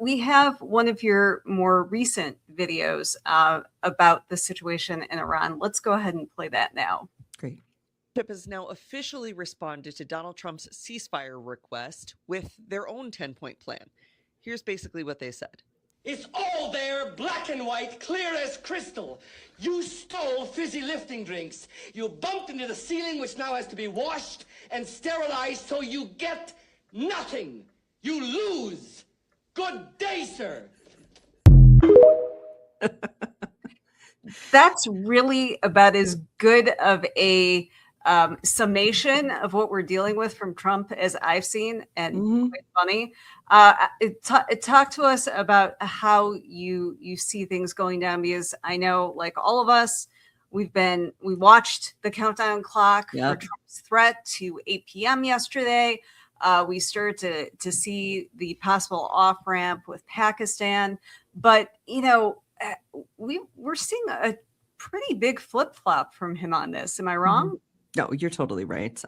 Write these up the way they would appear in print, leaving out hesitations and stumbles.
We have one of your more recent videos about the situation in Iran. Let's go ahead and play that now. Great. Has now officially responded to Donald Trump's ceasefire request with their own 10-point plan. Here's basically what they said. It's all there, black and white, clear as crystal. You stole fizzy lifting drinks. You bumped into the ceiling, which now has to be washed and sterilized, so you get nothing. You lose. Good day, sir. That's really about as good of a summation of what we're dealing with from Trump as I've seen, and quite funny. It talked to us about how you see things going down, because I know, like all of us, we watched the countdown clock for Trump's threat to 8 p.m. yesterday. We started to see the possible off ramp with Pakistan, but we're seeing a pretty big flip flop from him on this. Am I wrong? No, you're totally right.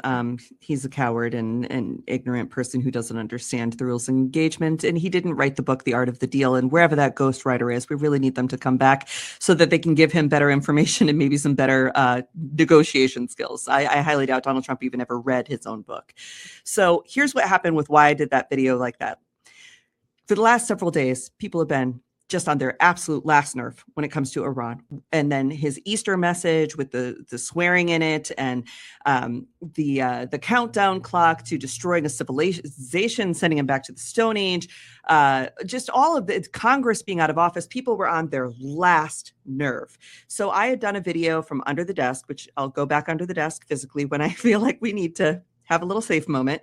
He's a coward and an ignorant person who doesn't understand the rules of engagement. And he didn't write the book, The Art of the Deal. And wherever that ghostwriter is, we really need them to come back so that they can give him better information and maybe some better negotiation skills. I highly doubt Donald Trump even ever read his own book. So here's what happened with why I did that video like that. For the last several days, people have been just on their absolute last nerve when it comes to Iran. And then his Easter message with the swearing in it, and the countdown clock to destroying a civilization, sending him back to the Stone Age, just all of the Congress being out of office, people were on their last nerve. So I had done a video from under the desk, which I'll go back under the desk physically when I feel like we need to have a little safe moment,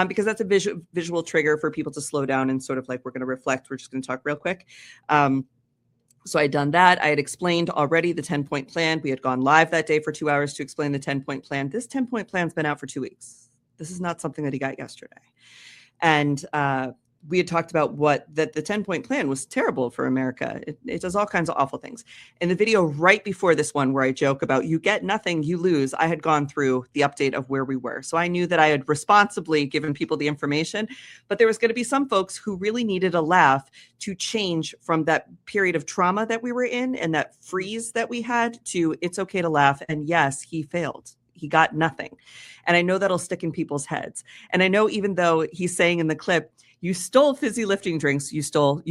because that's a visual trigger for people to slow down and sort of like, we're going to reflect. We're just going to talk real quick. So I had done that. I had explained already the 10-point plan. We had gone live that day for 2 hours to explain the 10-point plan. This 10-point plan's been out for 2 weeks. This is not something that he got yesterday. And we had talked about that the 10-point plan was terrible for America. It does all kinds of awful things. In the video right before this one, where I joke about you get nothing, you lose, I had gone through the update of where we were. So I knew that I had responsibly given people the information, but there was going to be some folks who really needed a laugh to change from that period of trauma that we were in and that freeze that we had to it's okay to laugh. And yes, he failed. He got nothing. And I know that'll stick in people's heads. And I know, even though he's saying in the clip, you stole fizzy lifting drinks, you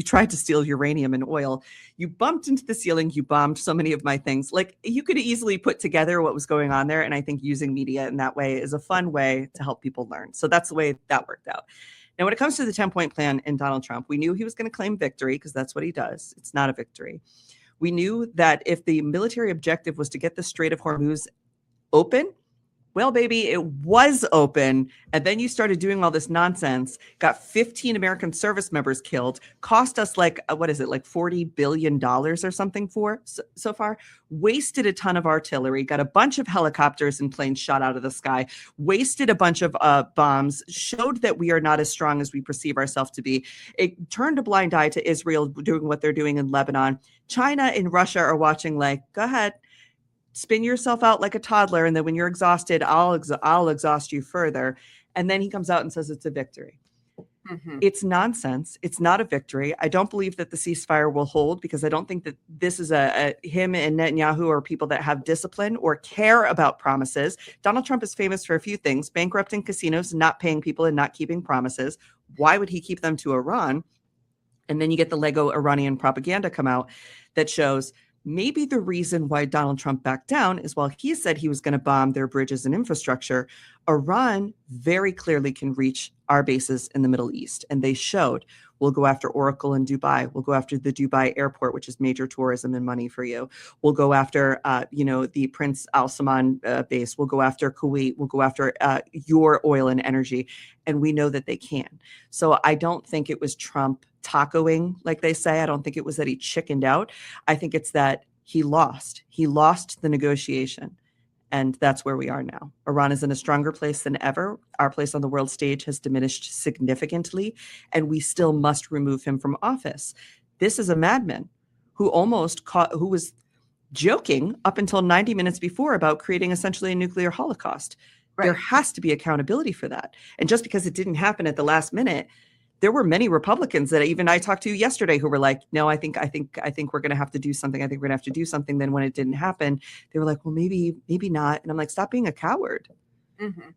tried to steal uranium and oil, you bumped into the ceiling, you bombed so many of my things. Like, you could easily put together what was going on there. And I think using media in that way is a fun way to help people learn. So that's the way that worked out. Now, when it comes to the 10-point plan and Donald Trump, we knew he was going to claim victory, because that's what he does. It's not a victory. We knew that if the military objective was to get the Strait of Hormuz open, well, baby, it was open. And then you started doing all this nonsense, got 15 American service members killed, cost us like $40 billion or something so far, wasted a ton of artillery, got a bunch of helicopters and planes shot out of the sky, wasted a bunch of bombs, showed that we are not as strong as we perceive ourselves to be. It turned a blind eye to Israel doing what they're doing in Lebanon. China and Russia are watching like, go ahead. Spin yourself out like a toddler, and then when you're exhausted, I'll exhaust you further. And then he comes out and says it's a victory. Mm-hmm. It's nonsense. It's not a victory. I don't believe that the ceasefire will hold, because I don't think that this is him and Netanyahu are people that have discipline or care about promises. Donald Trump is famous for a few things: bankrupting casinos, not paying people, and not keeping promises. Why would he keep them to Iran? And then you get the Lego Iranian propaganda come out that shows maybe the reason why Donald Trump backed down is, while he said he was going to bomb their bridges and infrastructure, Iran very clearly can reach our bases in the Middle East. And they showed, we'll go after Oracle in Dubai. We'll go after the Dubai airport, which is major tourism and money for you. We'll go after, the Prince Al Salman base. We'll go after Kuwait. We'll go after your oil and energy. And we know that they can. So I don't think it was Trump tacoing, like they say. I don't think it was that he chickened out. I think it's that he lost. He lost the negotiation. And that's where we are now. Iran is in a stronger place than ever. Our place on the world stage has diminished significantly, and we still must remove him from office. This is a madman who who was joking up until 90 minutes before about creating essentially a nuclear holocaust. Right. There has to be accountability for that. And just because it didn't happen at the last minute, there were many Republicans that even I talked to yesterday who were like, no, I think we're going to have to do something. I think we're going to have to do something. Then when it didn't happen, they were like, well, maybe not. And I'm like, stop being a coward. Mm-hmm.